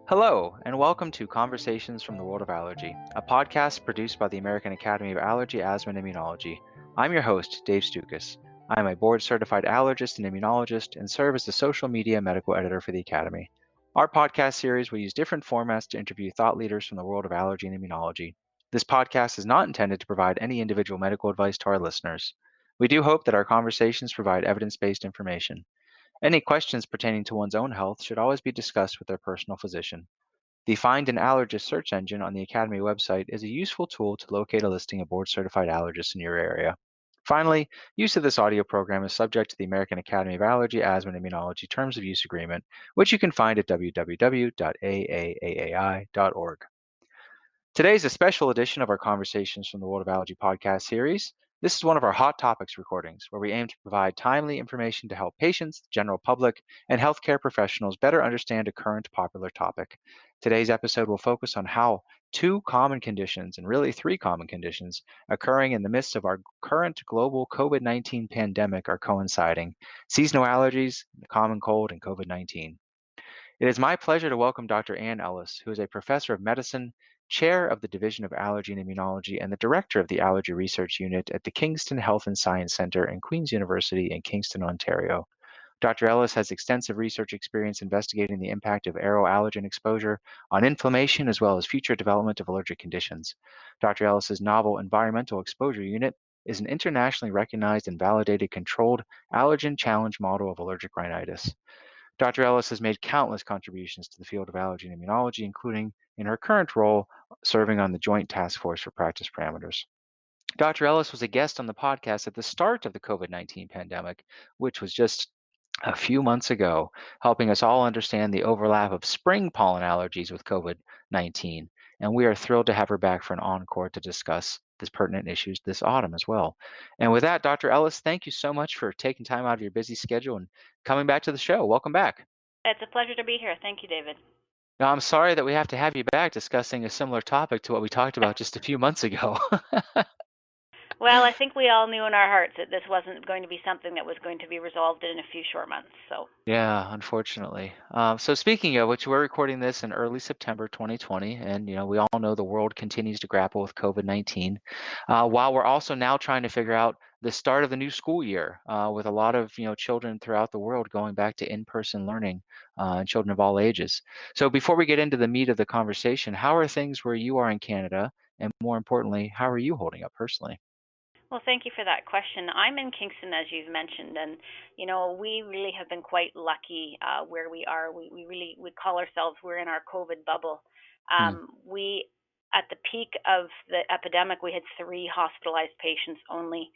Hello, and welcome to Conversations from the World of Allergy, a podcast produced by the American Academy of Allergy, Asthma, and Immunology. I'm your host, Dave Stukas. I am a board-certified allergist and immunologist and serve as the social media medical editor for the Academy. Our podcast series will use different formats to interview thought leaders from the world of allergy and immunology. This podcast is not intended to provide any individual medical advice to our listeners. We do hope that our conversations provide evidence-based information. Any questions pertaining to one's own health should always be discussed with their personal physician. The Find an Allergist search engine on the Academy website is a useful tool to locate a listing of board-certified allergists in your area. Finally, use of this audio program is subject to the American Academy of Allergy, Asthma, and Immunology Terms of Use Agreement, which you can find at www.faaai.org. Today is a special edition of our Conversations from the World of Allergy podcast series. This is one of our Hot Topics recordings, where we aim to provide timely information to help patients, the general public, and healthcare professionals better understand a current popular topic. Today's episode will focus on how two common conditions, and really three common conditions, occurring in the midst of our current global COVID-19 pandemic are coinciding: seasonal allergies, the common cold, and COVID-19. It is my pleasure to welcome Dr. Ann Ellis, who is a professor of medicine, chair of the Division of Allergy and Immunology, and the director of the Allergy Research Unit at the Kingston Health and Science Center and Queen's University in Kingston, Ontario. Dr. Ellis has extensive research experience investigating the impact of aeroallergen exposure on inflammation as well as future development of allergic conditions. Dr. Ellis's novel environmental exposure unit is an internationally recognized and validated controlled allergen challenge model of allergic rhinitis. Dr. Ellis has made countless contributions to the field of allergy and immunology, including in her current role serving on the Joint Task Force for Practice Parameters. Dr. Ellis was a guest on the podcast at the start of the COVID-19 pandemic, which was just a few months ago, helping us all understand the overlap of spring pollen allergies with COVID-19. And we are thrilled to have her back for an encore to discuss these pertinent issues this autumn as well. And with that, Dr. Ellis, thank you so much for taking time out of your busy schedule and coming back to the show. Welcome back. It's a pleasure to be here. Thank you, David. Now, I'm sorry that we have to have you back discussing a similar topic to what we talked about just a few months ago. Well, I think we all knew in our hearts that this wasn't going to be something that was going to be resolved in a few short months. So, Yeah, unfortunately. So speaking of which, we're recording this in early September 2020, and we all know the world continues to grapple with COVID-19, while we're also now trying to figure out the start of the new school year, with a lot of children throughout the world going back to in-person learning, and children of all ages. So before we get into the meat of the conversation, how are things where you are in Canada, and more importantly, how are you holding up personally? well, thank you for that question. I'm in Kingston, as you've mentioned, and we really have been quite lucky where we are. We call ourselves, we're in our COVID bubble. Mm. We At the peak of the epidemic, we had 3 hospitalized patients only.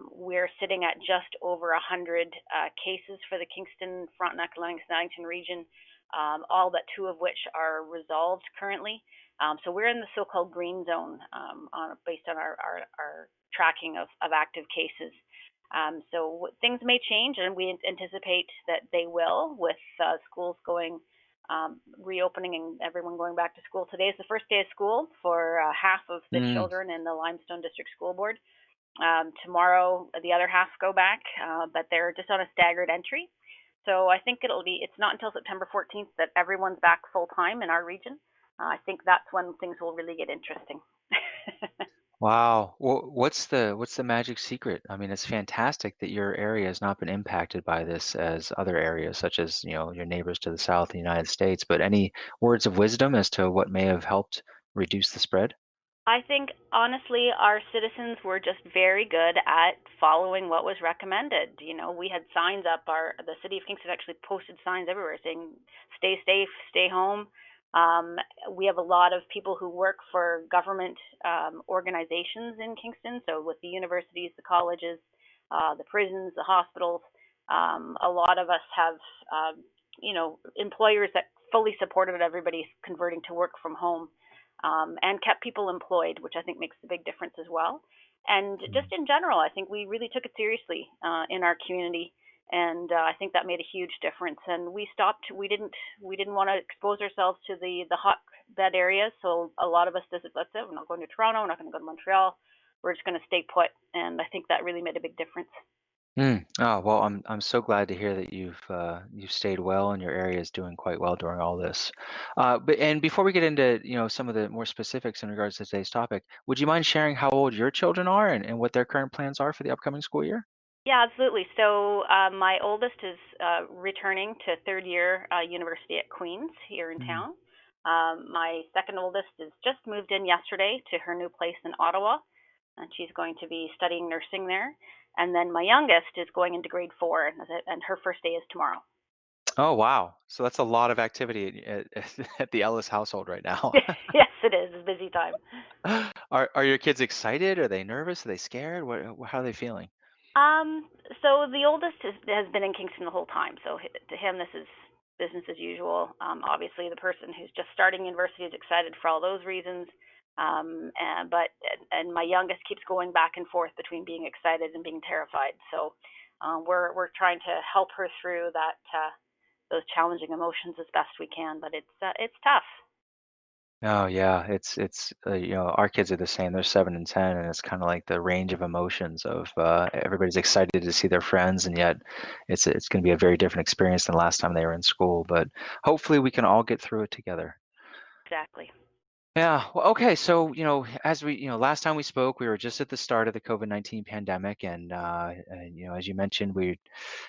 We're sitting at just over 100 cases for the Kingston, Frontenac, Lennox-Nanington region, all but 2 of which are resolved currently. So we're in the so-called green zone based on our tracking of active cases. So things may change, and we anticipate that they will, with schools reopening and everyone going back to school. Today is the first day of school for half of the Mm. children in the Limestone District School Board. Tomorrow, the other half go back, but they're just on a staggered entry. So I think it's not until September 14th that everyone's back full time in our region. I think that's when things will really get interesting. Wow. Well, what's the magic secret? I mean, it's fantastic that your area has not been impacted by this as other areas, such as, your neighbors to the south of the United States. But any words of wisdom as to what may have helped reduce the spread? I think honestly, our citizens were just very good at following what was recommended. We had signs up. The city of Kingston actually posted signs everywhere saying, "Stay safe, stay home." We have a lot of people who work for government organizations in Kingston, so with the universities, the colleges, the prisons, the hospitals. A lot of us have, employers that fully supported everybody converting to work from home, and kept people employed, which I think makes a big difference as well. And just Mm. in general, I think we really took it seriously in our community, and I think that made a huge difference. And we stopped. We didn't want to expose ourselves to the hotbed areas. So a lot of us just said, "That's it. We're not going to Toronto. We're not going to go to Montreal. We're just going to stay put." And I think that really made a big difference. Oh, well, I'm so glad to hear that you've stayed well and your area is doing quite well during all this. But before we get into some of the more specifics in regards to today's topic, would you mind sharing how old your children are and what their current plans are for the upcoming school year? Yeah, absolutely. So my oldest is returning to third year university at Queen's here in Mm. town. My second oldest is just moved in yesterday to her new place in Ottawa, and she's going to be studying nursing there. And then my youngest is going into grade four, and her first day is tomorrow. Oh, wow. So that's a lot of activity at the Ellis household right now. Yes, it is. It's a busy time. Are your kids excited? Are they nervous? Are they scared? How are they feeling? Um, so the oldest has been in Kingston the whole time. So to him, this is business as usual. Obviously, the person who's just starting university is excited for all those reasons. But my youngest keeps going back and forth between being excited and being terrified. So we're trying to help her through that those challenging emotions as best we can. But it's tough. Oh yeah, it's our kids are the same. They're 7 and 10, and it's kind of like the range of emotions of everybody's excited to see their friends, and yet it's going to be a very different experience than last time they were in school. But hopefully, we can all get through it together. Exactly. Yeah. Well, okay. So, as last time we spoke, we were just at the start of the COVID-19 pandemic, and as you mentioned, we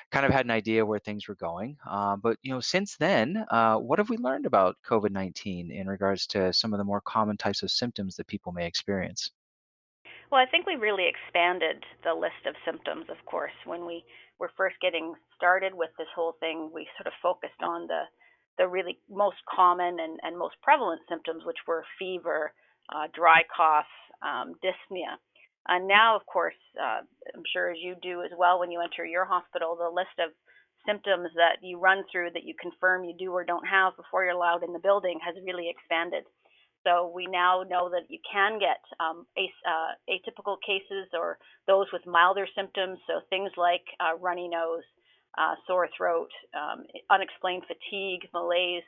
kind of had an idea where things were going. But since then, what have we learned about COVID-19 in regards to some of the more common types of symptoms that people may experience? Well, I think we really expanded the list of symptoms, of course. When we were first getting started with this whole thing, we sort of focused on the really most common and most prevalent symptoms, which were fever, dry cough, dyspnea. And now, of course, I'm sure as you do as well when you enter your hospital, the list of symptoms that you run through that you confirm you do or don't have before you're allowed in the building has really expanded. So we now know that you can get atypical cases or those with milder symptoms. So things like runny nose, sore throat, unexplained fatigue, malaise,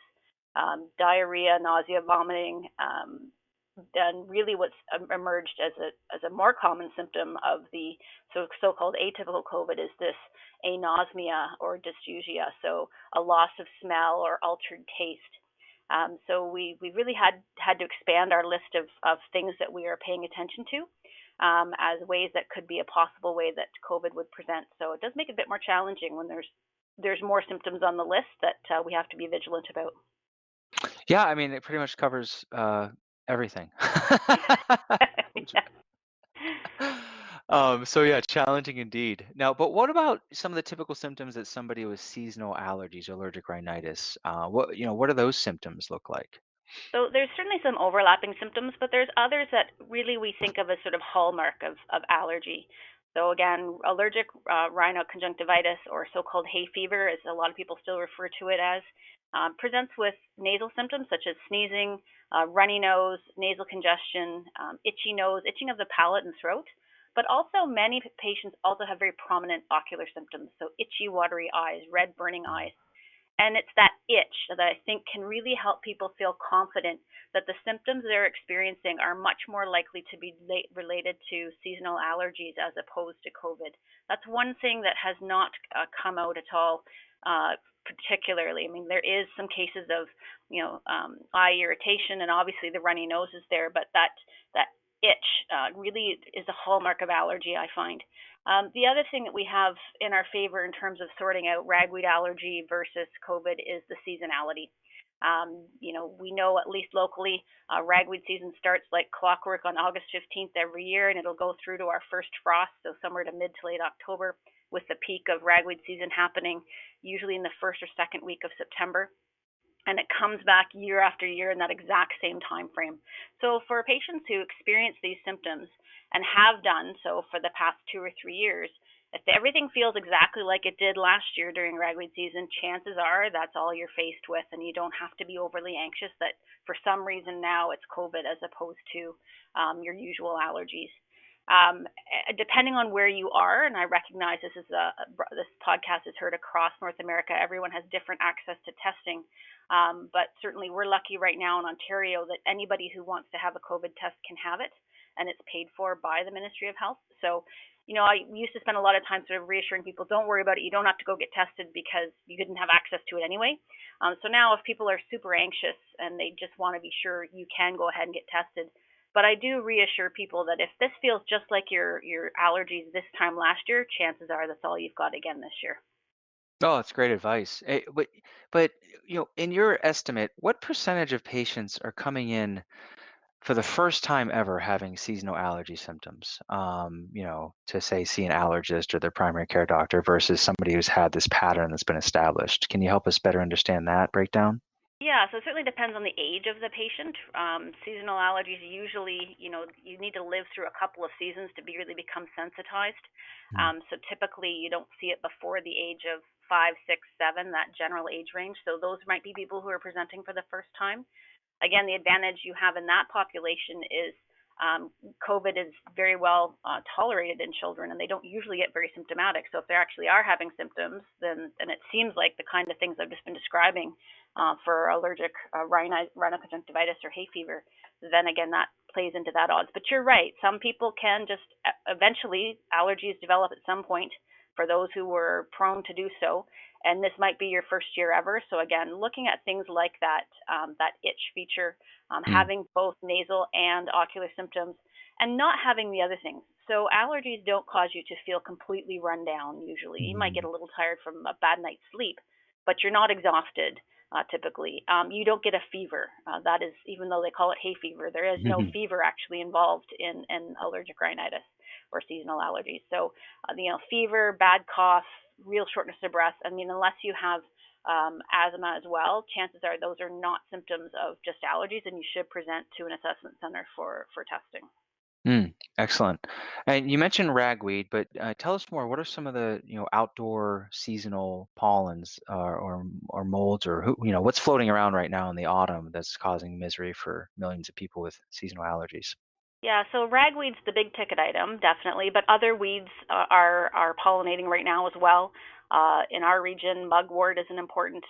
diarrhea, nausea, vomiting. And really, what's emerged as a more common symptom of the so-called atypical COVID is this anosmia or dysgeusia, so a loss of smell or altered taste. So we really had to expand our list of things that we are paying attention to as ways that could be a possible way that COVID would present. So it does make it a bit more challenging when there's more symptoms on the list that we have to be vigilant about. Yeah, I mean, it pretty much covers everything. Which- Yeah. so yeah, challenging indeed. Now, but what about some of the typical symptoms that somebody with seasonal allergies or allergic rhinitis? What do those symptoms look like? So there's certainly some overlapping symptoms, but there's others that really we think of as sort of hallmark of allergy. So again, allergic rhinoconjunctivitis or so-called hay fever, as a lot of people still refer to it as, presents with nasal symptoms such as sneezing, runny nose, nasal congestion, itchy nose, itching of the palate and throat. But also many patients also have very prominent ocular symptoms, so itchy, watery eyes, red burning eyes. And it's that itch that I think can really help people feel confident that the symptoms they're experiencing are much more likely to be related to seasonal allergies as opposed to COVID. That's one thing that has not come out at all, particularly. I mean, there is some cases of, eye irritation, and obviously the runny nose is there, but that itch really is a hallmark of allergy, I find. The other thing that we have in our favor in terms of sorting out ragweed allergy versus COVID is the seasonality. We know at least locally, ragweed season starts like clockwork on August 15th every year, and it'll go through to our first frost, so somewhere to mid to late October, with the peak of ragweed season happening usually in the first or second week of September, and it comes back year after year in that exact same time frame. So for patients who experience these symptoms and have done so for the past 2 or 3 years, if everything feels exactly like it did last year during ragweed season, chances are that's all you're faced with, and you don't have to be overly anxious that for some reason now it's COVID as opposed to your usual allergies. Depending on where you are, and I recognize this podcast is heard across North America, everyone has different access to testing. But certainly, we're lucky right now in Ontario that anybody who wants to have a COVID test can have it, and it's paid for by the Ministry of Health. So, I used to spend a lot of time sort of reassuring people, don't worry about it. You don't have to go get tested because you didn't have access to it anyway. So now if people are super anxious and they just want to be sure, you can go ahead and get tested. But I do reassure people that if this feels just like your allergies this time last year, chances are that's all you've got again this year. Oh, that's great advice. But in your estimate, what percentage of patients are coming in for the first time ever having seasonal allergy symptoms? To say see an allergist or their primary care doctor versus somebody who's had this pattern that's been established. Can you help us better understand that breakdown? Yeah, so it certainly depends on the age of the patient. Seasonal allergies usually, you need to live through a couple of seasons to really become sensitized. Mm. So typically, you don't see it before the age of 5, 6, 7, that general age range. So those might be people who are presenting for the first time. Again, the advantage you have in that population is COVID is very well tolerated in children, and they don't usually get very symptomatic. So if they actually are having symptoms, then it seems like the kind of things I've just been describing for allergic rhinoconjunctivitis or hay fever, then again, that plays into that odds. But you're right. Some people can just eventually allergies develop at some point for those who were prone to do so, and this might be your first year ever. So again, looking at things like that, that itch feature, Mm. having both nasal and ocular symptoms, and not having the other things. So allergies don't cause you to feel completely run down. Usually, you might get Mm. a little tired from a bad night's sleep, but you're not exhausted. Typically, you don't get a fever. That is, even though they call it hay fever, there is no fever actually involved in allergic rhinitis or seasonal allergies. So fever, bad cough, real shortness of breath. I mean, unless you have asthma as well, chances are those are not symptoms of just allergies, and you should present to an assessment center for testing. Mm, excellent. And you mentioned ragweed, but tell us more. What are some of the outdoor seasonal pollens or molds or what's floating around right now in the autumn that's causing misery for millions of people with seasonal allergies? Yeah, so ragweed's the big ticket item, definitely, but other weeds are pollinating right now as well. In our region, mugwort is an important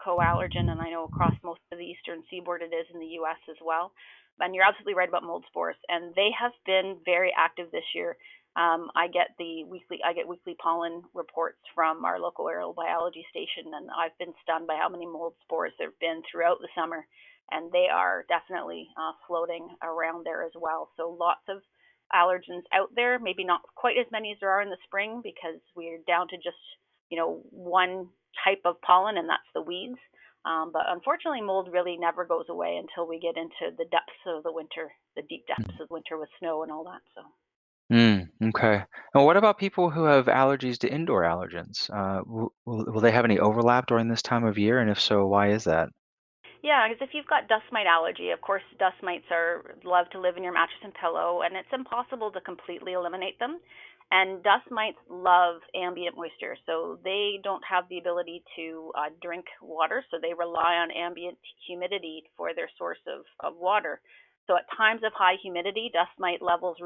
co-allergen, and I know across most of the eastern seaboard it is in the U.S. as well. And you're absolutely right about mold spores, and they have been very active this year. I get weekly pollen reports from our local aerial biology station, and I've been stunned by how many mold spores there've been throughout the summer, and they are definitely floating around there as well. So lots of allergens out there, maybe not quite as many as there are in the spring because we're down to just, one type of pollen, and that's the weeds. But unfortunately, mold really never goes away until we get into the depths of the winter, the deep depths of winter with snow and all that. So. Okay. And what about people who have allergies to indoor allergens? Will they have any overlap during this time of year? And if so, why is that? Yeah, because if you've got dust mite allergy, of course, dust mites love to live in your mattress and pillow, and it's impossible to completely eliminate them. And dust mites love ambient moisture, so they don't have the ability to drink water, so they rely on ambient humidity for their source of water. So at times of high humidity, dust mite levels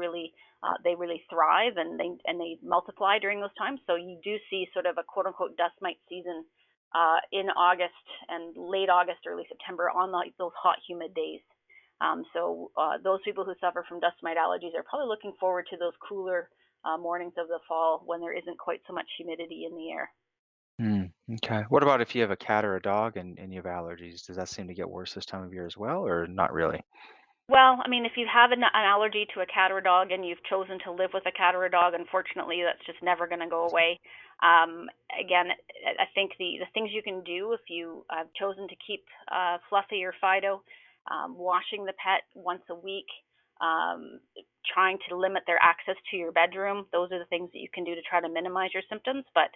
they really thrive and they multiply during those times. So you do see sort of a quote unquote dust mite season in August and late August, early September on those hot, humid days. So those people who suffer from dust mite allergies are probably looking forward to those cooler mornings of the fall when there isn't quite so much humidity in the air. Okay. What about if you have a cat or a dog and you have allergies? Does that seem to get worse this time of year as well, or not really? Well, I mean, if you have an allergy to a cat or a dog and you've chosen to live with a cat or a dog, unfortunately, that's just never going to go away. Again, I think the things you can do if you have chosen to keep Fluffy or Fido, washing the pet once a week, um, trying to limit their access to your bedroom, those are the things that you can do to try to minimize your symptoms. But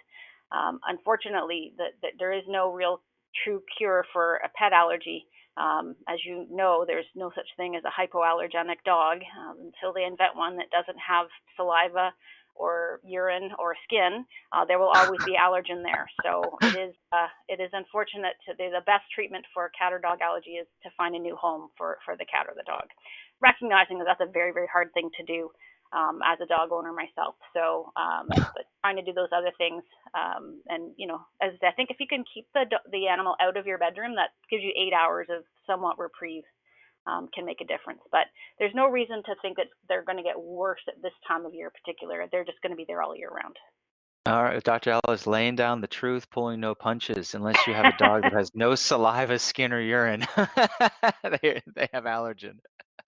unfortunately, there is no real true cure for a pet allergy. As you know, there's no such thing as a hypoallergenic dog until they invent one that doesn't have saliva or urine or skin. There will always be allergen there. So it is unfortunate. The best treatment for a cat or dog allergy is to find a new home for the cat or the dog, recognizing that that's a very very hard thing to do as a dog owner myself. So, but trying to do those other things, and as I think if you can keep the animal out of your bedroom, that gives you 8 hours of somewhat reprieve. can make a difference. But there's no reason to think that they're going to get worse at this time of year in particular. They're just going to be there all year round. All right, Dr. Ellis, laying down the truth, pulling no punches. Unless you have a dog that has no saliva, skin, or urine, they have allergen.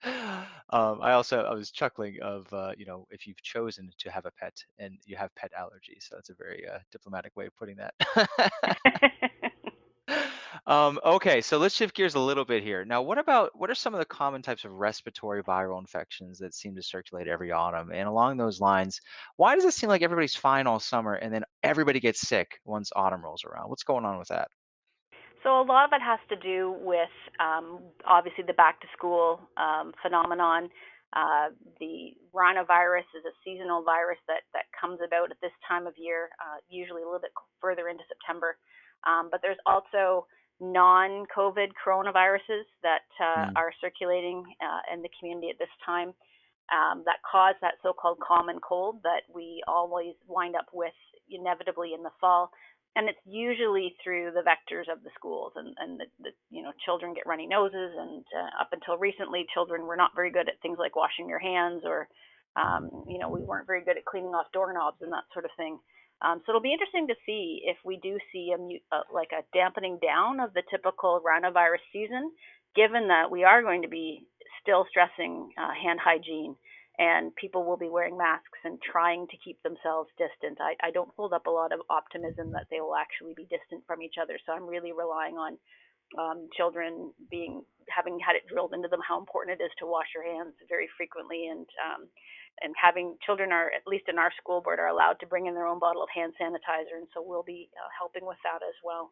I was chuckling of if you've chosen to have a pet and you have pet allergies. So that's a very diplomatic way of putting that. Okay, so let's shift gears a little bit here. Now, what are some of the common types of respiratory viral infections that seem to circulate every autumn? And along those lines, why does it seem like everybody's fine all summer and then everybody gets sick once autumn rolls around? What's going on with that? So a lot of it has to do with obviously the back to school phenomenon. The rhinovirus is a seasonal virus that comes about at this time of year, usually a little bit further into September. But there's also non-COVID coronaviruses that Mm, are circulating in the community at this time that cause that so-called common cold that we always wind up with inevitably in the fall. And it's usually through the vectors of the schools, and children get runny noses, and up until recently, children were not very good at things like washing your hands, or we weren't very good at cleaning off doorknobs and that sort of thing. So it'll be interesting to see if we do see like a dampening down of the typical rhinovirus season, given that we are going to be still stressing hand hygiene, and people will be wearing masks and trying to keep themselves distant. I don't hold up a lot of optimism that they will actually be distant from each other. So I'm really relying on children having had it drilled into them how important it is to wash your hands very frequently, and having children, are at least in our school board, are allowed to bring in their own bottle of hand sanitizer, and so we'll be helping with that as well.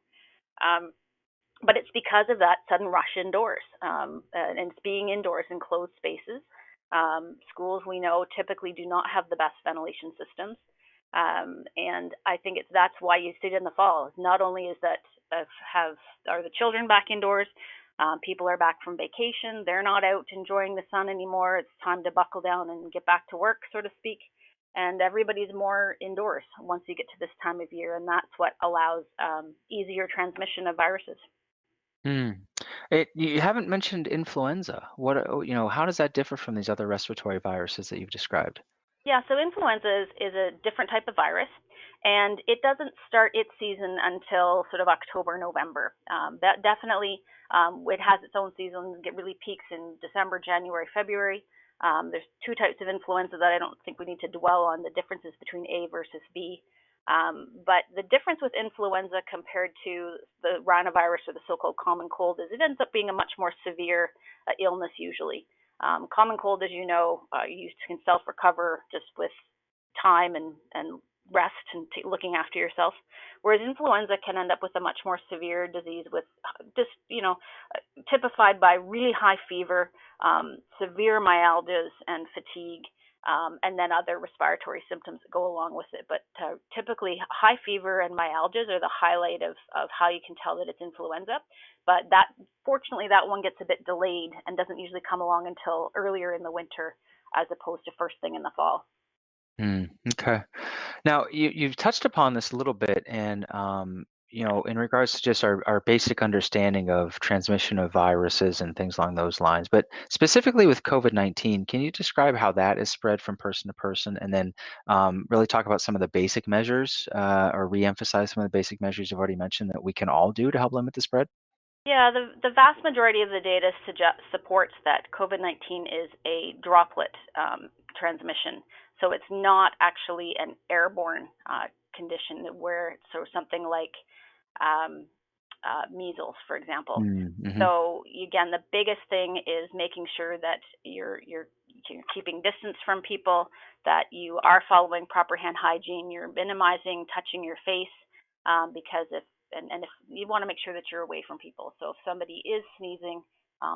Um, but it's because of that sudden rush indoors, and it's being indoors in closed spaces. Schools, we know, typically do not have the best ventilation systems, and I think that's why you see it in the fall. Not only is that are the children back indoors, people are back from vacation, they're not out enjoying the sun anymore. It's time to buckle down and get back to work, so to speak. And everybody's more indoors once you get to this time of year, and that's what allows easier transmission of viruses. mm. You haven't mentioned influenza. How does that differ from these other respiratory viruses that you've described? Yeah, so influenza is a different type of virus, and it doesn't start its season until sort of October, November. That definitely, it has its own season. It really peaks in December, January, February. There's two types of influenza that I don't think we need to dwell on, the differences between A versus B. But the difference with influenza compared to the rhinovirus or the so-called common cold is it ends up being a much more severe illness usually. Common cold, as you know, you can self-recover just with time and rest and looking after yourself. Whereas influenza can end up with a much more severe disease with just, typified by really high fever, severe myalgias and fatigue, and then other respiratory symptoms that go along with it. But typically, high fever and myalgias are the highlight of how you can tell that it's influenza. But fortunately, that one gets a bit delayed and doesn't usually come along until earlier in the winter, as opposed to first thing in the fall. Okay. Now, you've touched upon this a little bit, and in regards to just our basic understanding of transmission of viruses and things along those lines. But specifically with COVID-19, can you describe how that is spread from person to person, and then really talk about some of the basic measures, or re-emphasize some of the basic measures you've already mentioned that we can all do to help limit the spread? Yeah, the vast majority of the data supports that COVID-19 is a droplet transmission. So it's not actually an airborne condition where so something like um, measles, for example. Mm-hmm. So again, the biggest thing is making sure that you're keeping distance from people, that you are following proper hand hygiene, you're minimizing touching your face, because if you want to make sure that you're away from people. So if somebody is sneezing,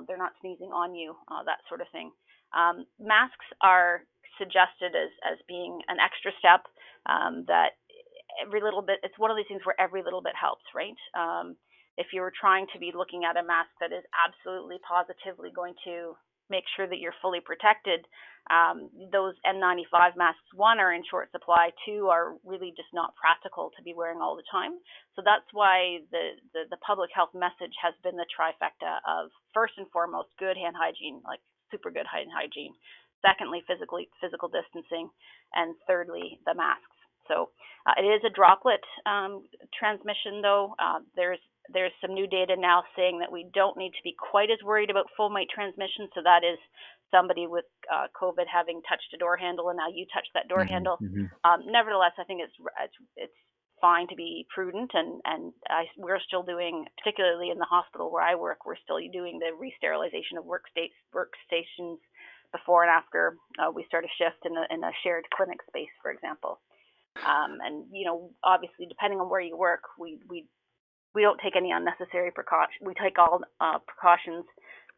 they're not sneezing on you, that sort of thing. Masks are suggested as being an extra step, that every little bit, it's one of these things where every little bit helps, right? If you're trying to be looking at a mask that is absolutely positively going to make sure that you're fully protected. Those N95 masks, one, are in short supply, two, are really just not practical to be wearing all the time. So that's why the public health message has been the trifecta of, first and foremost, good hand hygiene, like super good hand hygiene. Secondly, physical distancing, and thirdly, the masks. So it is a droplet transmission, though. There's some new data now saying that we don't need to be quite as worried about fomite transmission. So that is somebody with COVID having touched a door handle, and now you touch that door handle. Nevertheless, I think it's fine to be prudent, and we're still doing, particularly in the hospital where I work, we're still doing the re-sterilization of workstations before and after we start a shift in a shared clinic space, for example. And obviously, depending on where you work, we don't take any unnecessary precautions. We take all precautions.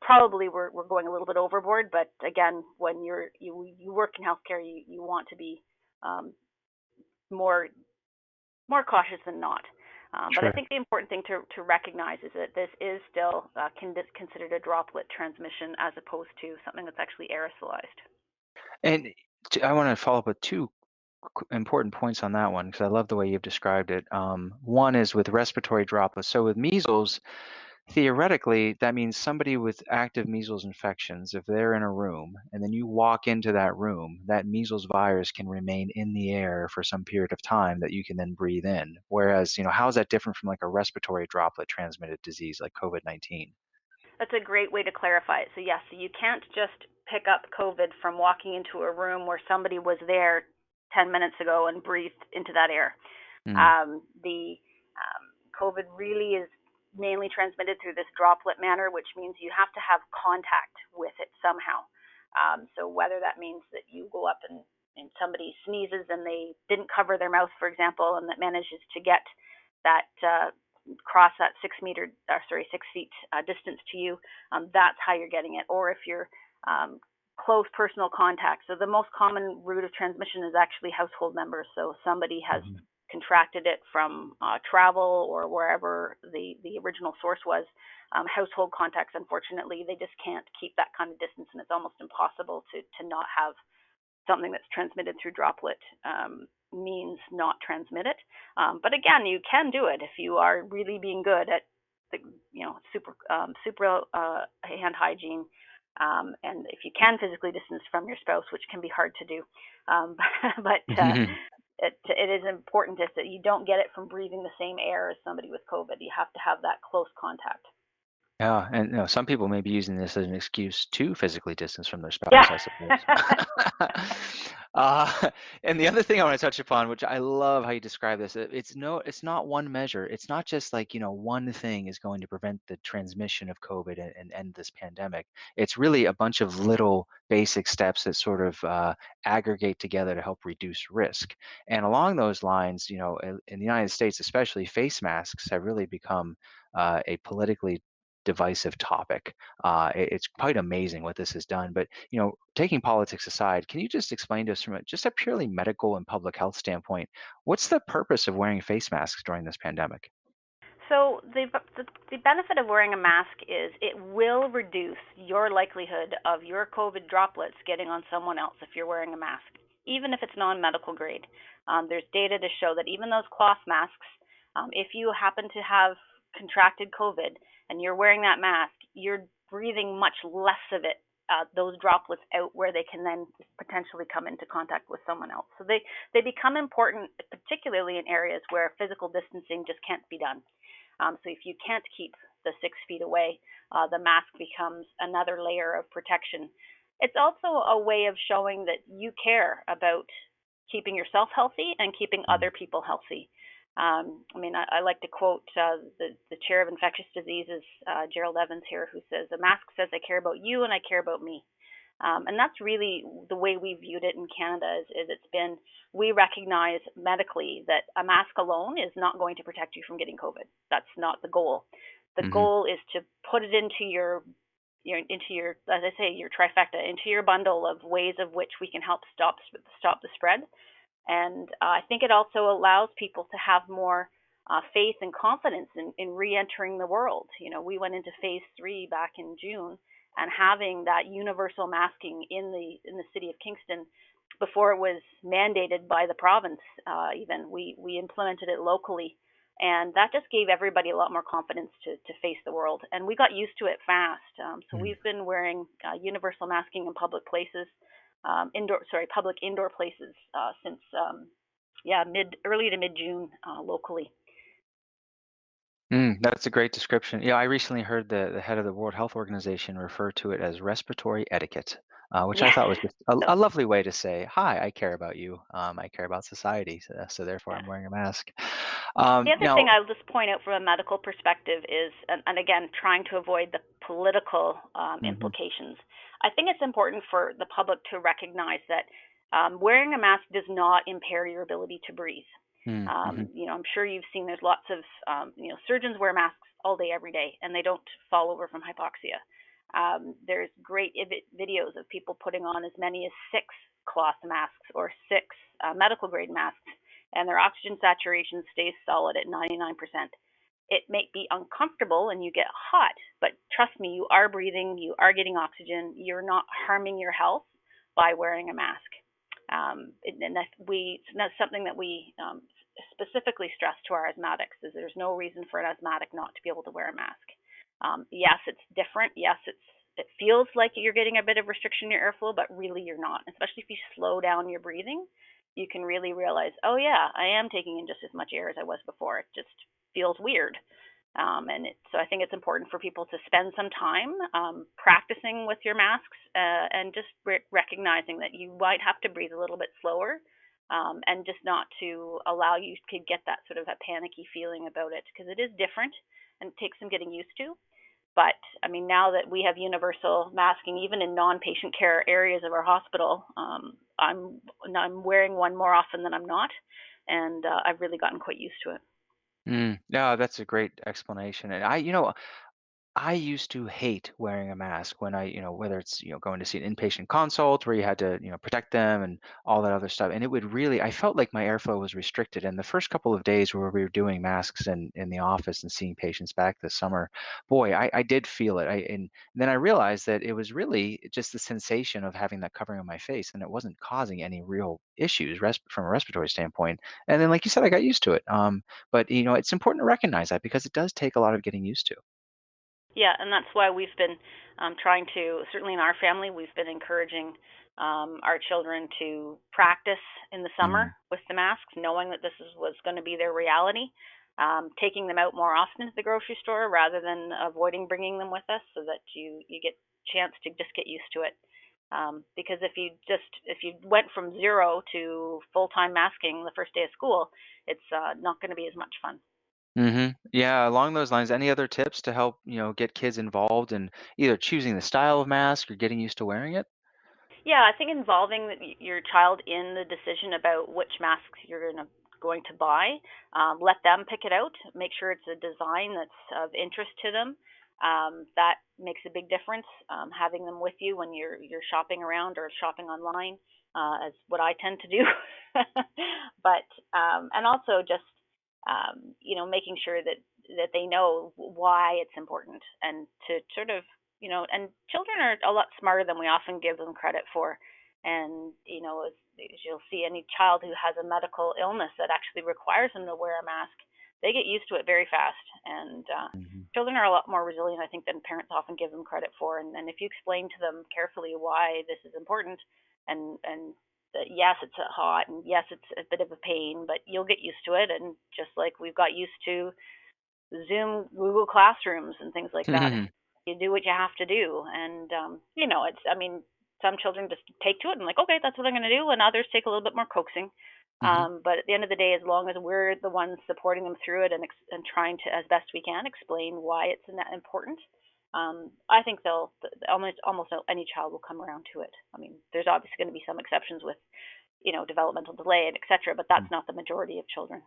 Probably we're going a little bit overboard, but again, when you work in healthcare, you want to be more cautious than not. But I think the important thing to recognize is that this is still considered a droplet transmission as opposed to something that's actually aerosolized. And I want to follow up with two important points on that one, because I love the way you've described it. One is with respiratory droplets. So with measles, theoretically, that means somebody with active measles infections, if they're in a room and then you walk into that room, that measles virus can remain in the air for some period of time that you can then breathe in. Whereas, how is that different from like a respiratory droplet transmitted disease like COVID-19? That's a great way to clarify it. So yes, you can't just pick up COVID from walking into a room where somebody was there 10 minutes ago and breathed into that air. The COVID really is mainly transmitted through this droplet manner, which means you have to have contact with it somehow. So whether that means that you go up and somebody sneezes and they didn't cover their mouth, for example, and that manages to get that cross that 6 feet distance to you, that's how you're getting it. Or if you're close personal contact. So the most common route of transmission is actually household members. So somebody has contracted it from travel or wherever the original source was. Household contacts, unfortunately, they just can't keep that kind of distance, and it's almost impossible to not have something that's transmitted through droplet means not transmit it. But again, you can do it if you are really being good at super hand hygiene. And if you can physically distance from your spouse, which can be hard to do, but it is important that you don't get it from breathing the same air as somebody with COVID. You have to have that close contact. Yeah, and some people may be using this as an excuse to physically distance from their spouse, Yeah. I suppose. And the other thing I want to touch upon, which I love how you describe this, it's not one measure. It's not just like, one thing is going to prevent the transmission of COVID and end this pandemic. It's really a bunch of little basic steps that sort of aggregate together to help reduce risk. And along those lines, in the United States, especially, face masks have really become a politically divisive topic. It's quite amazing what this has done. But taking politics aside, can you just explain to us from just a purely medical and public health standpoint, what's the purpose of wearing face masks during this pandemic? So the benefit of wearing a mask is it will reduce your likelihood of your COVID droplets getting on someone else if you're wearing a mask, even if it's non-medical grade. There's data to show that even those cloth masks, if you happen to have contracted COVID and you're wearing that mask, you're breathing much less of it, those droplets out where they can then potentially come into contact with someone else. So they become important, particularly in areas where physical distancing just can't be done. So if you can't keep the 6 feet away, the mask becomes another layer of protection. It's also a way of showing that you care about keeping yourself healthy and keeping other people healthy. I like to quote the chair of infectious diseases, Gerald Evans here, who says, "A mask says I care about you and I care about me." And that's really the way we viewed it in Canada. We recognize medically that a mask alone is not going to protect you from getting COVID. That's not the goal. The goal is to put it into your, as I say, your trifecta, into your bundle of ways of which we can help stop the spread. And I think it also allows people to have more faith and confidence in re-entering the world. We went into phase 3 back in June, and having that universal masking in the city of Kingston before it was mandated by the province. Even we implemented it locally, and that just gave everybody a lot more confidence to face the world. And we got used to it fast. So Mm. we've been wearing universal masking in public places, public indoor places since early to mid June locally. That's a great description. Yeah, I recently heard the head of the World Health Organization refer to it as respiratory etiquette, which I Yeah. thought was just a, So a lovely way to say, "Hi, I care about you. I care about society, so therefore yeah. I'm wearing a mask." The other thing Now, I'll just point out from a medical perspective is, and again, trying to avoid the political hmm implications, I think it's important for the public to recognize that wearing a mask does not impair your ability to breathe. mm-hmm. I'm sure you've seen there's lots of, surgeons wear masks all day, every day, and they don't fall over from hypoxia. There's great videos of people putting on as many as 6 cloth masks or 6 medical grade masks, and their oxygen saturation stays solid at 99%. It may be uncomfortable and you get hot, but trust me, you are breathing, you are getting oxygen, you're not harming your health by wearing a mask. And that's something that we specifically stress to our asthmatics is there's no reason for an asthmatic not to be able to wear a mask. Yes, it's different. Yes, it feels like you're getting a bit of restriction in your airflow, but really you're not. Especially if you slow down your breathing, you can really realize, oh yeah, I am taking in just as much air as I was before. It just feels weird. So I think it's important for people to spend some time practicing with your masks and just recognizing that you might have to breathe a little bit slower and just not to allow you to get that sort of a panicky feeling about it because it is different and it takes some getting used to. But I mean, now that we have universal masking, even in non-patient care areas of our hospital, I'm wearing one more often than I'm not, and I've really gotten quite used to it. No, that's a great explanation. And I used to hate wearing a mask when whether it's, going to see an inpatient consult where you had to, protect them and all that other stuff. And it would really, I felt like my airflow was restricted. And the first couple of days where we were doing masks in the office and seeing patients back this summer, boy, I did feel it. And then I realized that it was really just the sensation of having that covering on my face and it wasn't causing any real issues from a respiratory standpoint. And then, like you said, I got used to it. But, it's important to recognize that because it does take a lot of getting used to. Yeah, and that's why we've been trying to, certainly in our family, we've been encouraging our children to practice in the summer Mm. with the masks, knowing that was going to be their reality. Taking them out more often to the grocery store rather than avoiding bringing them with us, so that you get chance to just get used to it. Because if you went from 0 to full time masking the first day of school, it's not going to be as much fun. Yeah, along those lines, any other tips to help, get kids involved in either choosing the style of mask or getting used to wearing it? Yeah, I think involving your child in the decision about which masks you're going to buy, let them pick it out. Make sure it's a design that's of interest to them. That makes a big difference. Having them with you when you're shopping around or shopping online, is what I tend to do. But and also just making sure that they know why it's important and to sort of and children are a lot smarter than we often give them credit for. And as you'll see, any child who has a medical illness that actually requires them to wear a mask, they get used to it very fast. And hmm children are a lot more resilient, I think, than parents often give them credit for. And if you explain to them carefully why this is important, and that yes, it's hot, and yes, it's a bit of a pain, but you'll get used to it. And just like we've got used to Zoom, Google Classrooms, and things like that. You do what you have to do, and it's. I mean, some children just take to it and like, okay, that's what I'm going to do, and others take a little bit more coaxing. hmm But at the end of the day, as long as we're the ones supporting them through it and trying to, as best we can, explain why it's that important, I think they'll almost any child will come around to it. I mean, there's obviously going to be some exceptions with developmental delay and etc., but that's not the majority of children.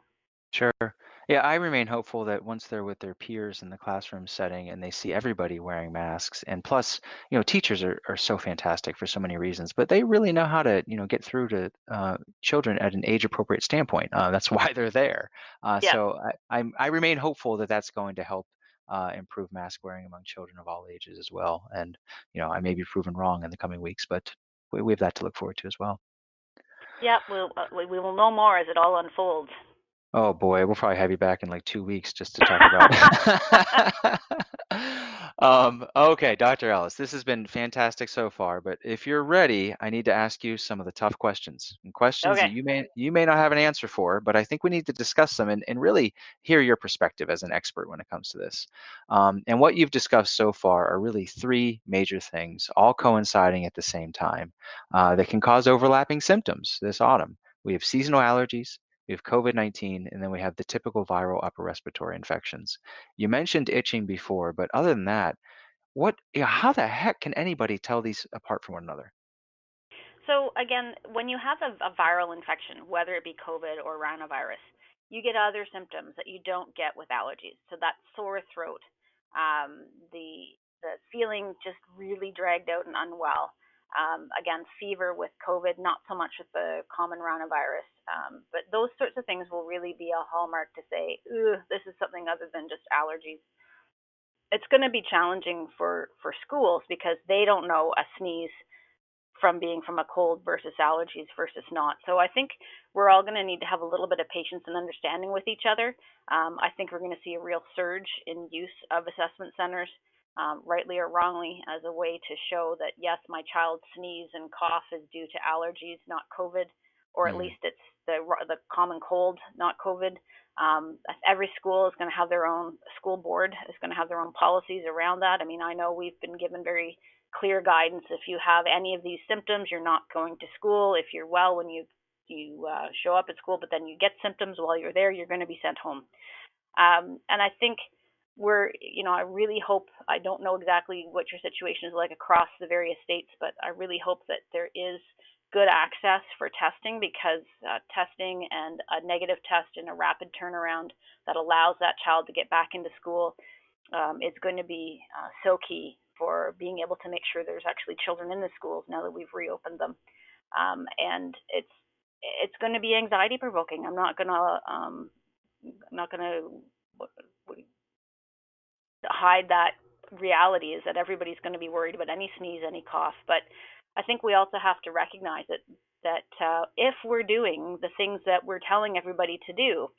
Sure. Yeah, I remain hopeful that once they're with their peers in the classroom setting and they see everybody wearing masks, and plus, teachers are so fantastic for so many reasons, but they really know how to, get through to children at an age appropriate standpoint. That's why they're there. Yeah. So I remain hopeful that that's going to help improve mask wearing among children of all ages as well. And, I may be proven wrong in the coming weeks, but we have that to look forward to as well. Yeah, we will know more as it all unfolds. Oh boy, we'll probably have you back in like 2 weeks just to talk about. Okay, Dr. Ellis, this has been fantastic so far, but if you're ready, I need to ask you some of the tough questions, and questions that Okay. you may not have an answer for, but I think we need to discuss them and really hear your perspective as an expert when it comes to this. And what you've discussed so far are really three major things, all coinciding at the same time, that can cause overlapping symptoms this autumn. We have seasonal allergies, we have COVID-19, and then we have the typical viral upper respiratory infections. You mentioned itching before, but other than that, how the heck can anybody tell these apart from one another? So again, when you have a viral infection, whether it be COVID or rhinovirus, you get other symptoms that you don't get with allergies. So that sore throat, the feeling just really dragged out and unwell. Again, fever with COVID, not so much with the common rhinovirus, but those sorts of things will really be a hallmark to say, ooh, this is something other than just allergies. It's going to be challenging for schools because they don't know a sneeze from being from a cold versus allergies versus not. So I think we're all going to need to have a little bit of patience and understanding with each other. I think we're going to see a real surge in use of assessment centers, rightly or wrongly, as a way to show that yes, my child's sneeze and cough is due to allergies, not COVID, or at Mhm. least it's the common cold, not COVID. Every school is going to have their own school board is going to have their own policies around that. I mean, I know we've been given very clear guidance. If you have any of these symptoms, you're not going to school. If you're well when you show up at school, but then you get symptoms while you're there, you're going to be sent home. And I think I really hope, I don't know exactly what your situation is like across the various states, but I really hope that there is good access for testing because testing and a negative test and a rapid turnaround that allows that child to get back into school is going to be so key for being able to make sure there's actually children in the schools now that we've reopened them. And it's going to be anxiety provoking. I'm not going to hide that reality is that everybody's going to be worried about any sneeze, any cough. But I think we also have to recognize that if we're doing the things that we're telling everybody to do,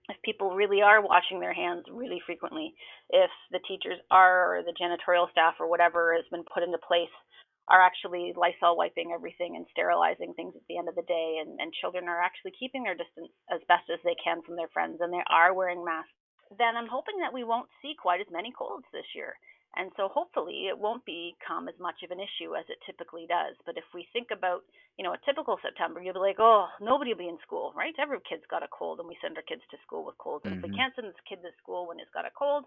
if people really are washing their hands really frequently, if the teachers are, or the janitorial staff or whatever has been put into place, are actually Lysol wiping everything and sterilizing things at the end of the day, and children are actually keeping their distance as best as they can from their friends, and they are wearing masks, then I'm hoping that we won't see quite as many colds this year. And so hopefully it won't become as much of an issue as it typically does. But if we think about, a typical September, you'll be like, oh, nobody will be in school, right? Every kid's got a cold, and we send our kids to school with colds. And if we Mhm. can't send this kid to school when he's got a cold,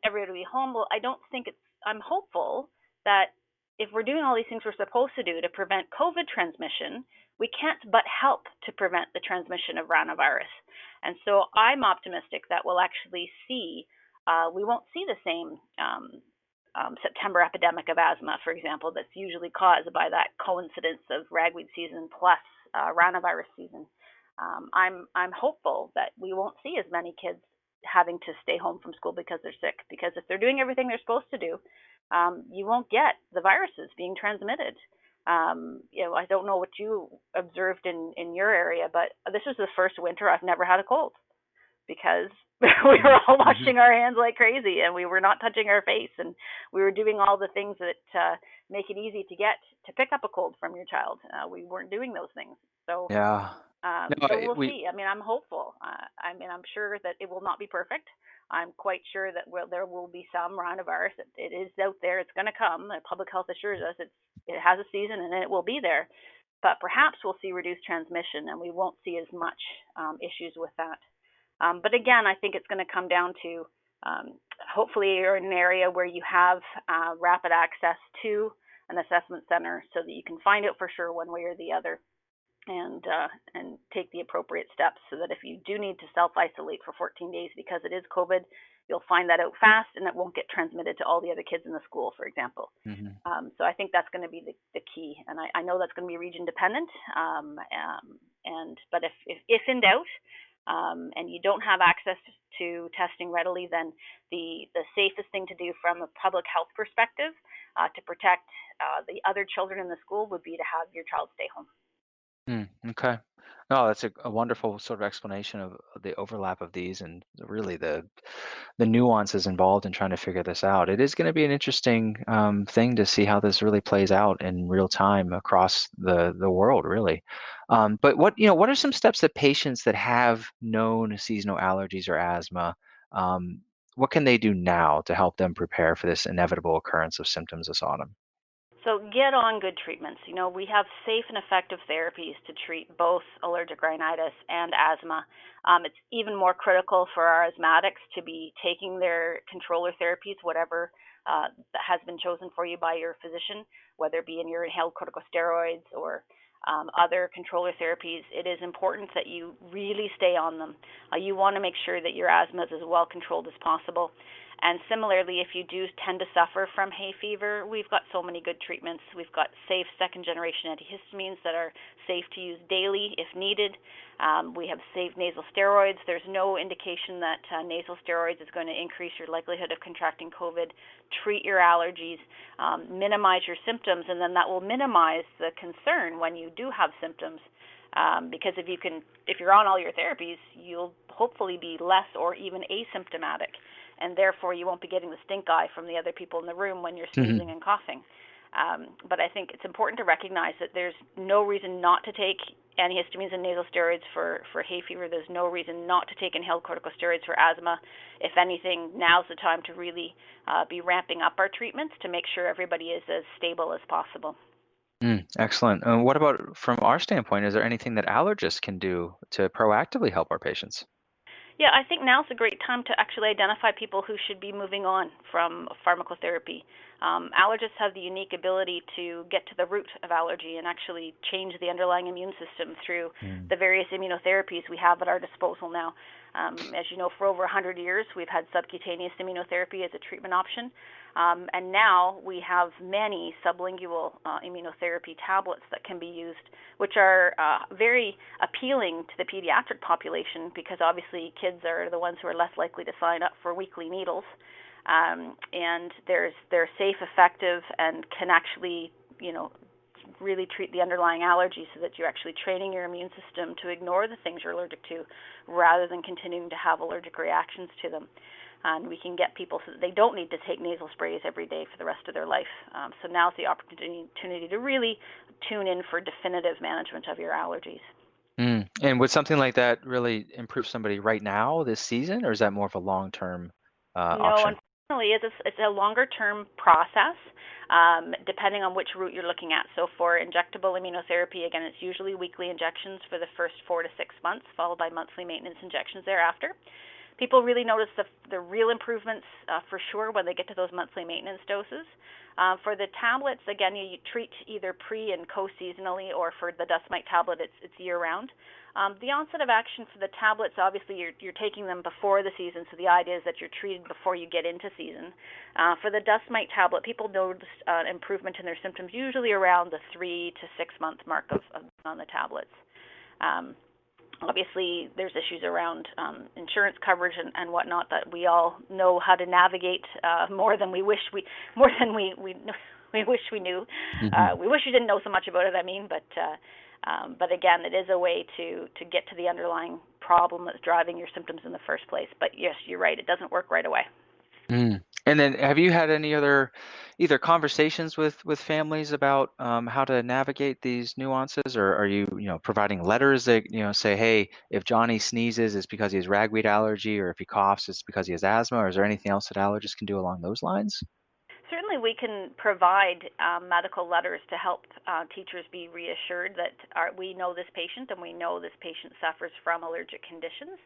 everybody will be home. Well, I don't think I'm hopeful that if we're doing all these things we're supposed to do to prevent COVID transmission, we can't but help to prevent the transmission of rhinovirus. And so I'm optimistic that we'll actually we won't see the same September epidemic of asthma, for example, that's usually caused by that coincidence of ragweed season plus rhinovirus season. I'm hopeful that we won't see as many kids having to stay home from school because they're sick. Because if they're doing everything they're supposed to do, you won't get the viruses being transmitted. I don't know what you observed in your area, but this is the first winter I've never had a cold because we were all Mhm. washing our hands like crazy and we were not touching our face and we were doing all the things that make it easy to pick up a cold from your child. We weren't doing those things. So Yeah. No, so we'll see. I mean, I'm hopeful. I'm sure that it will not be perfect. I'm quite sure that there will be some rhinovirus. It is out there. It's going to come. Public health assures us it has a season and it will be there. But perhaps we'll see reduced transmission and we won't see as much issues with that. But again, I think it's going to come down to hopefully you're in an area where you have rapid access to an assessment center so that you can find out for sure one way or the other and take the appropriate steps so that if you do need to self-isolate for 14 days because it is COVID, you'll find that out fast and it won't get transmitted to all the other kids in the school, for example. Mhm. So I think that's going to be the key, and I know that's going to be region dependent. But if in doubt, and you don't have access to testing readily, then the safest thing to do from a public health perspective to protect the other children in the school would be to have your child stay home. Okay. No, that's a wonderful sort of explanation of the overlap of these and really the nuances involved in trying to figure this out. It is going to be an interesting thing to see how this really plays out in real time across the world, really. But what are some steps that patients that have known seasonal allergies or asthma, um, what can they do now to help them prepare for this inevitable occurrence of symptoms this autumn? So get on good treatments. We have safe and effective therapies to treat both allergic rhinitis and asthma. It's even more critical for our asthmatics to be taking their controller therapies, whatever that has been chosen for you by your physician, whether it be in your inhaled corticosteroids or other controller therapies. It is important that you really stay on them. You want to make sure that your asthma is as well controlled as possible. And similarly, if you do tend to suffer from hay fever, we've got so many good treatments. We've got safe second-generation antihistamines that are safe to use daily if needed. We have safe nasal steroids. There's no indication that nasal steroids is going to increase your likelihood of contracting COVID. Treat your allergies, minimize your symptoms, and then that will minimize the concern when you do have symptoms. Because if you're on all your therapies, you'll hopefully be less or even asymptomatic, and therefore you won't be getting the stink eye from the other people in the room when you're sneezing and coughing. But I think it's important to recognize that there's no reason not to take antihistamines and nasal steroids for hay fever. There's no reason not to take inhaled corticosteroids for asthma. If anything, now's the time to really be ramping up our treatments to make sure everybody is as stable as possible. Excellent. What about from our standpoint? Is there anything that allergists can do to proactively help our patients? Yeah, I think now's a great time to actually identify people who should be moving on from pharmacotherapy. Allergists have the unique ability to get to the root of allergy and actually change the underlying immune system through Mm. the various immunotherapies we have at our disposal now. As you know, for over 100 years, we've had subcutaneous immunotherapy as a treatment option. And now we have many sublingual immunotherapy tablets that can be used, which are very appealing to the pediatric population because obviously kids are the ones who are less likely to sign up for weekly needles. And they're safe, effective, and can actually, really treat the underlying allergy so that you're actually training your immune system to ignore the things you're allergic to rather than continuing to have allergic reactions to them. And we can get people so that they don't need to take nasal sprays every day for the rest of their life. So now's the opportunity to really tune in for definitive management of your allergies. And would something like that really improve somebody right now this season, or is that more of a long-term No, option? unfortunately, it's a longer-term process, depending on which route you're looking at. So for injectable immunotherapy, again, it's usually weekly injections for the first 4 to 6 months, followed by monthly maintenance injections thereafter. People really notice the real improvements for sure when they get to those monthly maintenance doses. For the tablets, again, you treat either pre and co-seasonally, or for the dust mite tablet, it's year-round. The onset of action for the tablets, obviously, you're taking them before the season, so the idea is that you're treated before you get into season. For the dust mite tablet, people notice improvement in their symptoms usually around the 3 to 6 month mark of on the tablets. Obviously, there's issues around insurance coverage and whatnot that we all know how to navigate more than we wish we wish we knew. Hmm. We wish we didn't know so much about it. But again, it is a way to get to the underlying problem that's driving your symptoms in the first place. But yes, you're right. It doesn't work right away. And then have you had any other either conversations with families about how to navigate these nuances, or are you providing letters that say, hey, if Johnny sneezes, it's because he has ragweed allergy, or if he coughs, it's because he has asthma, or is there anything else that allergists can do along those lines? Certainly, we can provide medical letters to help teachers be reassured that we know this patient and we know this patient suffers from allergic conditions.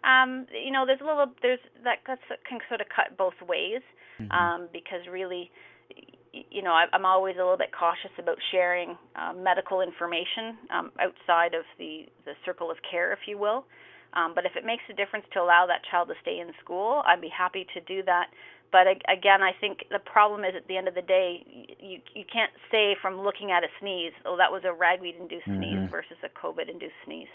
Can sort of cut both ways Hmm. because really, I'm always a little bit cautious about sharing medical information outside of the circle of care, if you will. But if it makes a difference to allow that child to stay in school, I'd be happy to do that. But again, I think the problem is at the end of the day, you can't say from looking at a sneeze, oh, that was a ragweed-induced sneeze Hmm. versus a COVID-induced sneeze.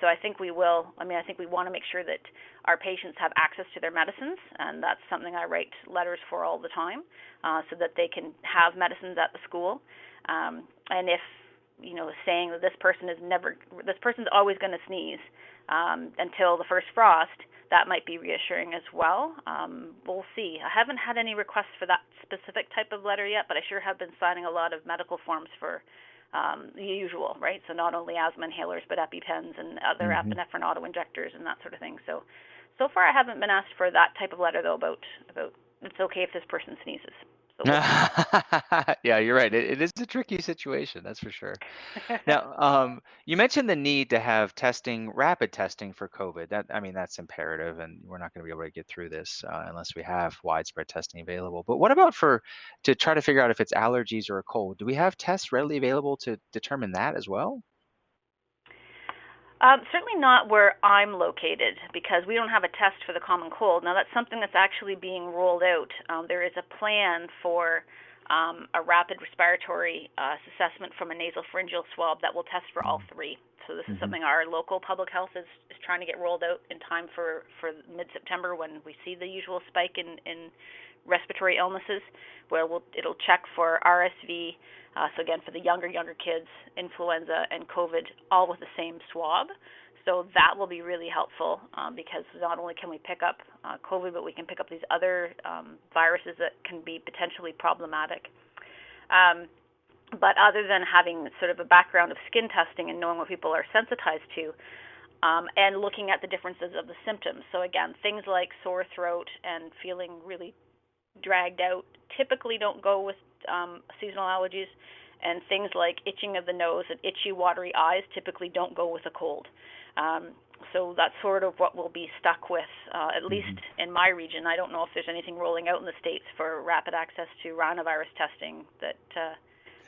So I think we will. I mean, I think we want to make sure that our patients have access to their medicines, and that's something I write letters for all the time, so that they can have medicines at the school. And if saying that this person's always going to sneeze until the first frost, that might be reassuring as well. We'll see. I haven't had any requests for that specific type of letter yet, but I sure have been signing a lot of medical forms for the usual, right? So not only asthma inhalers, but EpiPens and other epinephrine auto-injectors and that sort of thing. So far I haven't been asked for that type of letter, though, about it's okay if this person sneezes. So Yeah, you're right. It is a tricky situation, that's for sure. Now, you mentioned the need to have testing, rapid testing for COVID. That's imperative, and we're not going to be able to get through this unless we have widespread testing available. But what about to try to figure out if it's allergies or a cold? Do we have tests readily available to determine that as well? Certainly not where I'm located, because we don't have a test for the common cold. Now, that's something that's actually being rolled out. There is a plan for a rapid respiratory assessment from a nasopharyngeal swab that will test for all three. So this is something our local public health is trying to get rolled out in time for mid-September, when we see the usual spike in respiratory illnesses, where it'll check for RSV, so again, for the younger kids, influenza and COVID, all with the same swab. So that will be really helpful, because not only can we pick up COVID, but we can pick up these other viruses that can be potentially problematic. But other than having sort of a background of skin testing and knowing what people are sensitized to, and looking at the differences of the symptoms. So again, things like sore throat and feeling really dragged out typically don't go with seasonal allergies, and things like itching of the nose and itchy, watery eyes typically don't go with a cold. So that's sort of what we'll be stuck with, at least in my region. I don't know if there's anything rolling out in the States for rapid access to rhinovirus testing that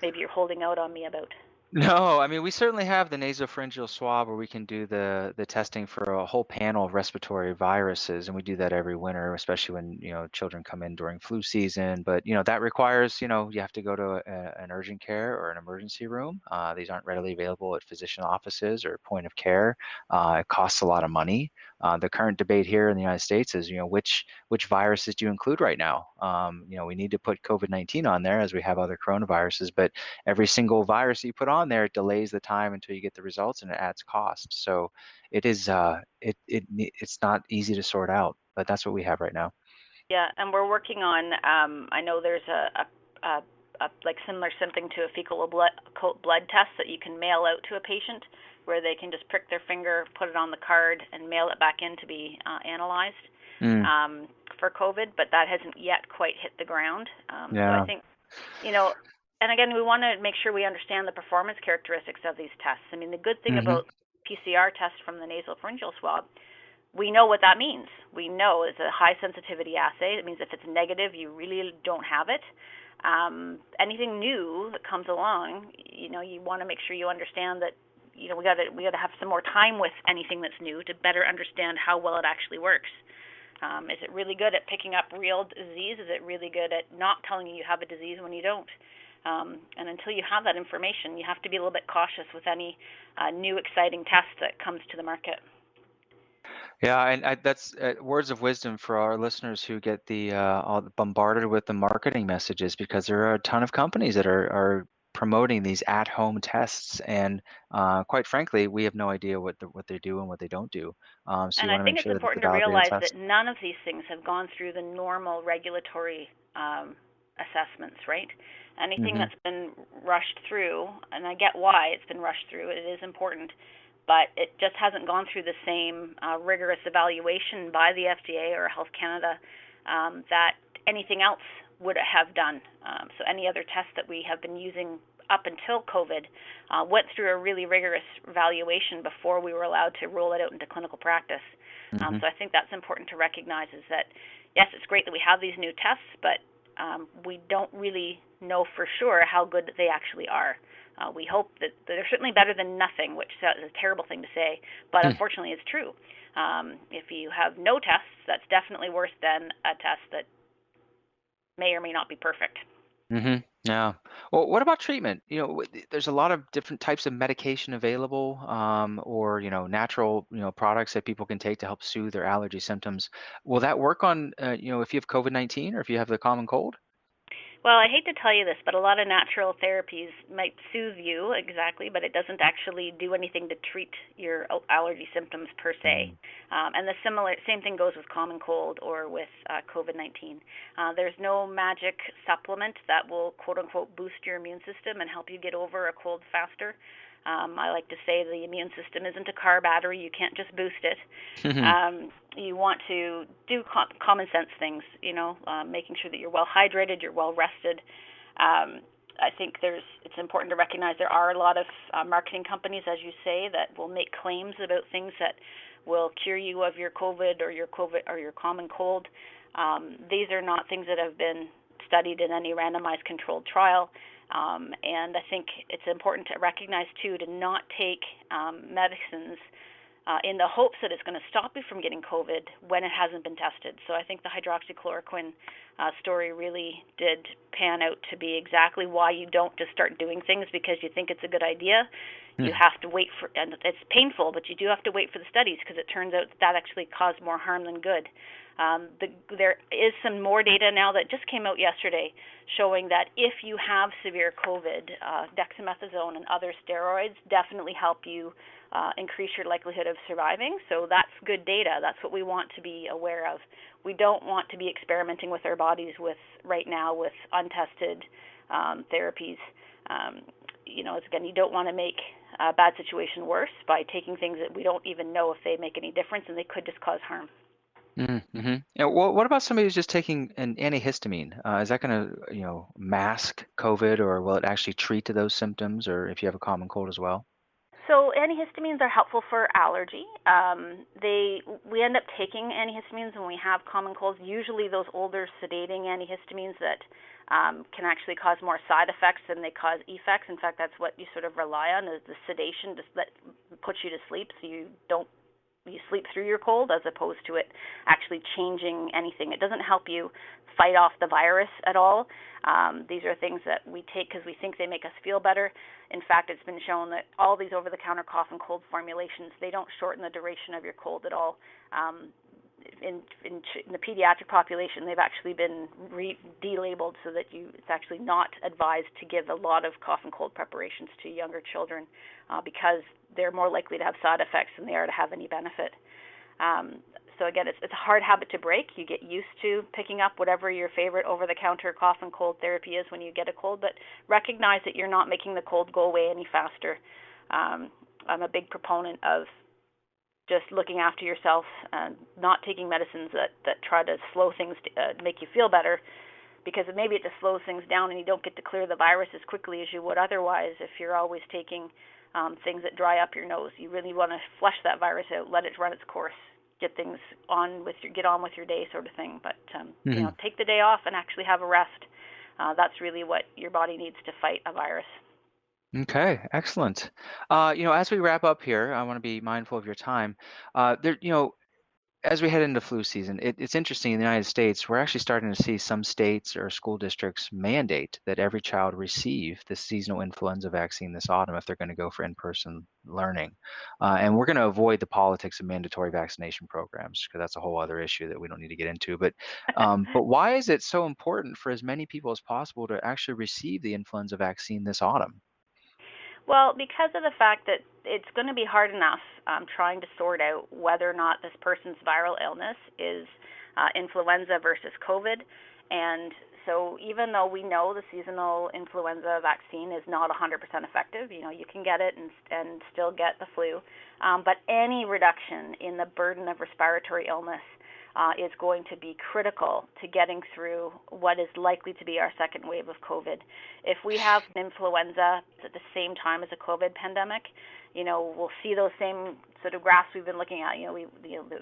maybe you're holding out on me about. No, we certainly have the nasopharyngeal swab where we can do the testing for a whole panel of respiratory viruses, and we do that every winter, especially when children come in during flu season. But that requires you have to go to an urgent care or an emergency room. These aren't readily available at physician offices or point of care. It costs a lot of money. The current debate here in the United States is which viruses do you include right now? We need to put COVID-19 on there as we have other coronaviruses, but every single virus you put on there, it delays the time until you get the results, and it adds cost. So it's not easy to sort out, but that's what we have right now. Yeah, and we're working on. I know there's a like similar something to a fecal blood test that you can mail out to a patient, where they can just prick their finger, put it on the card, and mail it back in to be analyzed for COVID. But that hasn't yet quite hit the ground. So I think, and again, we want to make sure we understand the performance characteristics of these tests. The good thing about PCR tests from the nasopharyngeal swab, we know what that means. We know it's a high sensitivity assay. It means if it's negative, you really don't have it. Anything new that comes along, you want to make sure you understand that, we got to have some more time with anything that's new to better understand how well it actually works. Is it really good at picking up real disease? Is it really good at not telling you have a disease when you don't? And until you have that information, you have to be a little bit cautious with any new exciting test that comes to the market. Yeah, and that's words of wisdom for our listeners who get all bombarded with the marketing messages, because there are a ton of companies that are promoting these at-home tests, and quite frankly, we have no idea what they do and what they don't do. So and you I want to think make it's sure that it's a important to validated realize test. that none of these things have gone through the normal regulatory assessments, right? Anything that's been rushed through, and I get why it's been rushed through, it is important, but it just hasn't gone through the same rigorous evaluation by the FDA or Health Canada that anything else would have done. So any other test that we have been using up until COVID went through a really rigorous evaluation before we were allowed to roll it out into clinical practice. So I think that's important to recognize, is that, yes, it's great that we have these new tests, but we don't really know for sure how good they actually are. We hope that they're certainly better than nothing, which is a terrible thing to say, but unfortunately it's true. If you have no tests, that's definitely worse than a test that may or may not be perfect. Yeah. Well, what about treatment? There's a lot of different types of medication available, or natural, products that people can take to help soothe their allergy symptoms. Will that work on, if you have COVID-19 or if you have the common cold? Well, I hate to tell you this, but a lot of natural therapies might soothe you exactly, but it doesn't actually do anything to treat your allergy symptoms per se. Mm. And the same thing goes with common cold or with COVID-19. There's no magic supplement that will quote unquote boost your immune system and help you get over a cold faster. I like to say the immune system isn't a car battery. You can't just boost it. You want to do common sense things, making sure that you're well hydrated, you're well rested. I think it's important to recognize there are a lot of marketing companies, as you say, that will make claims about things that will cure you of your COVID or your common cold. These are not things that have been studied in any randomized controlled trial. And I think it's important to recognize, too, to not take medicines in the hopes that it's going to stop you from getting COVID when it hasn't been tested. So I think the hydroxychloroquine story really did pan out to be exactly why you don't just start doing things because you think it's a good idea. You have to wait for, and it's painful, but you do have to wait for the studies because it turns out that actually caused more harm than good. There is some more data now that just came out yesterday showing that if you have severe COVID, dexamethasone and other steroids definitely help you increase your likelihood of surviving. So that's good data. That's what we want to be aware of. We don't want to be experimenting with our bodies right now with untested therapies. Again, you don't want to make a bad situation worse by taking things that we don't even know if they make any difference, and they could just cause harm. Mm-hmm. Yeah, well, what about somebody who's just taking an antihistamine? Is that going to, mask COVID, or will it actually treat to those symptoms, or if you have a common cold as well? So antihistamines are helpful for allergy. We end up taking antihistamines when we have common colds. Usually, those older sedating antihistamines that can actually cause more side effects than they cause effects. In fact, that's what you sort of rely on is the sedation that puts you to sleep, so you sleep through your cold as opposed to it actually changing anything. It doesn't help you fight off the virus at all. These are things that we take because we think they make us feel better. In fact, it's been shown that all these over-the-counter cough and cold formulations, they don't shorten the duration of your cold at all. In the pediatric population, they've actually been delabeled so that it's actually not advised to give a lot of cough and cold preparations to younger children because they're more likely to have side effects than they are to have any benefit. So again, it's a hard habit to break. You get used to picking up whatever your favorite over-the-counter cough and cold therapy is when you get a cold, but recognize that you're not making the cold go away any faster. I'm a big proponent of just looking after yourself and not taking medicines that try to slow things, make you feel better, because maybe it just slows things down and you don't get to clear the virus as quickly as you would otherwise if you're always taking things that dry up your nose. You really want to flush that virus out, let it run its course, get on with your day sort of thing. But take the day off and actually have a rest. That's really what your body needs to fight a virus. Okay, excellent. As we wrap up here, I want to be mindful of your time. As we head into flu season, it's interesting in the United States, we're actually starting to see some states or school districts mandate that every child receive the seasonal influenza vaccine this autumn if they're going to go for in-person learning. And we're going to avoid the politics of mandatory vaccination programs because that's a whole other issue that we don't need to get into. But why is it so important for as many people as possible to actually receive the influenza vaccine this autumn? Well, because of the fact that it's going to be hard enough trying to sort out whether or not this person's viral illness is influenza versus COVID. And so even though we know the seasonal influenza vaccine is not 100% effective, you can get it and still get the flu, but any reduction in the burden of respiratory illness is going to be critical to getting through what is likely to be our second wave of COVID. If we have an influenza at the same time as a COVID pandemic, we'll see those same sort of graphs we've been looking at.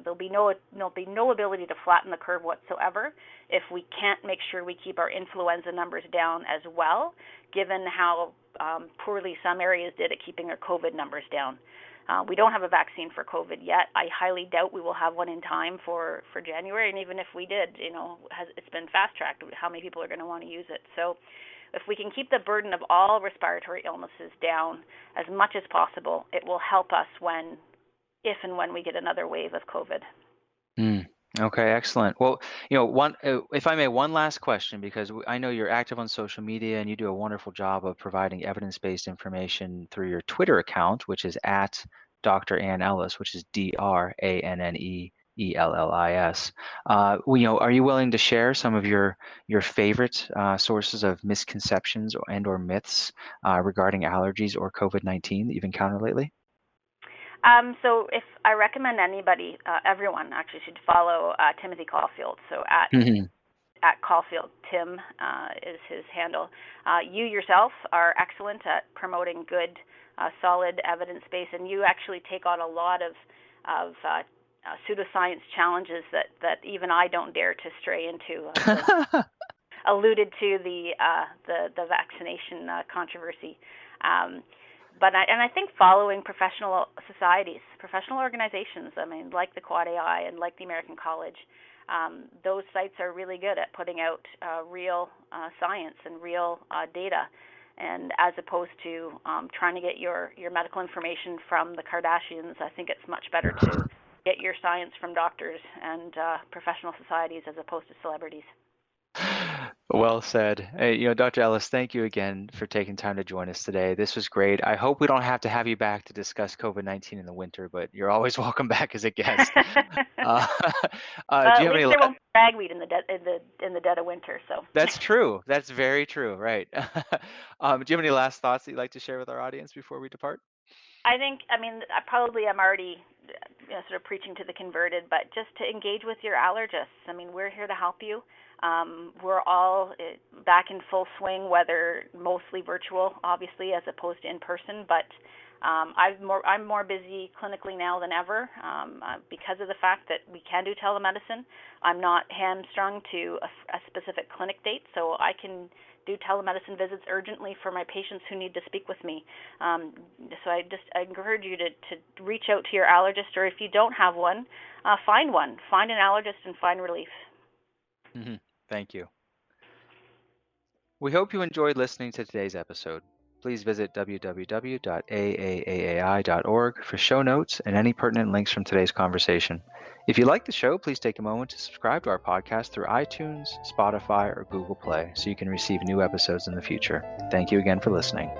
There'll be no ability to flatten the curve whatsoever if we can't make sure we keep our influenza numbers down as well, given how poorly some areas did at keeping our COVID numbers down. We don't have a vaccine for COVID yet. I highly doubt we will have one in time for January. And even if we did, it's been fast-tracked. How many people are going to want to use it? So if we can keep the burden of all respiratory illnesses down as much as possible, it will help us if and when we get another wave of COVID. Okay, excellent. Well, if I may, one last question, because I know you're active on social media and you do a wonderful job of providing evidence-based information through your Twitter account, which is at Dr. Ann Ellis, which is DrAnneEllis. Are you willing to share some of your favorite sources of misconceptions or myths regarding allergies or COVID-19 that you've encountered lately? So if I recommend everyone actually should follow Timothy Caulfield. So at Caulfield Tim is his handle. You yourself are excellent at promoting good, solid evidence base, and you actually take on a lot of pseudoscience challenges that even I don't dare to stray into. Alluded to the vaccination controversy. But I think following professional societies, professional organizations, like the Quad AI and like the American College, those sites are really good at putting out real science and real data, and as opposed to trying to get your medical information from the Kardashians. I think it's much better to get your science from doctors and professional societies as opposed to celebrities. Well said. Hey, Dr. Ellis, thank you again for taking time to join us today. This was great. I hope we don't have to have you back to discuss COVID-19 in the winter, but you're always welcome back as a guest. Do you have any? There won't be ragweed in the dead of winter, so. That's true. That's very true. Right. Do you have any last thoughts that you'd like to share with our audience before we depart? I probably am already sort of preaching to the converted, but just to engage with your allergists. We're here to help you. We're all back in full swing, whether mostly virtual, obviously, as opposed to in person. But I'm more busy clinically now than ever because of the fact that we can do telemedicine. I'm not hamstrung to a specific clinic date, so I can do telemedicine visits urgently for my patients who need to speak with me. So I encourage you to reach out to your allergist, or if you don't have one, find one. Find an allergist and find relief. Mm-hmm. Thank you. We hope you enjoyed listening to today's episode. Please visit www.faaai.org for show notes and any pertinent links from today's conversation. If you like the show, please take a moment to subscribe to our podcast through iTunes, Spotify, or Google Play so you can receive new episodes in the future. Thank you again for listening.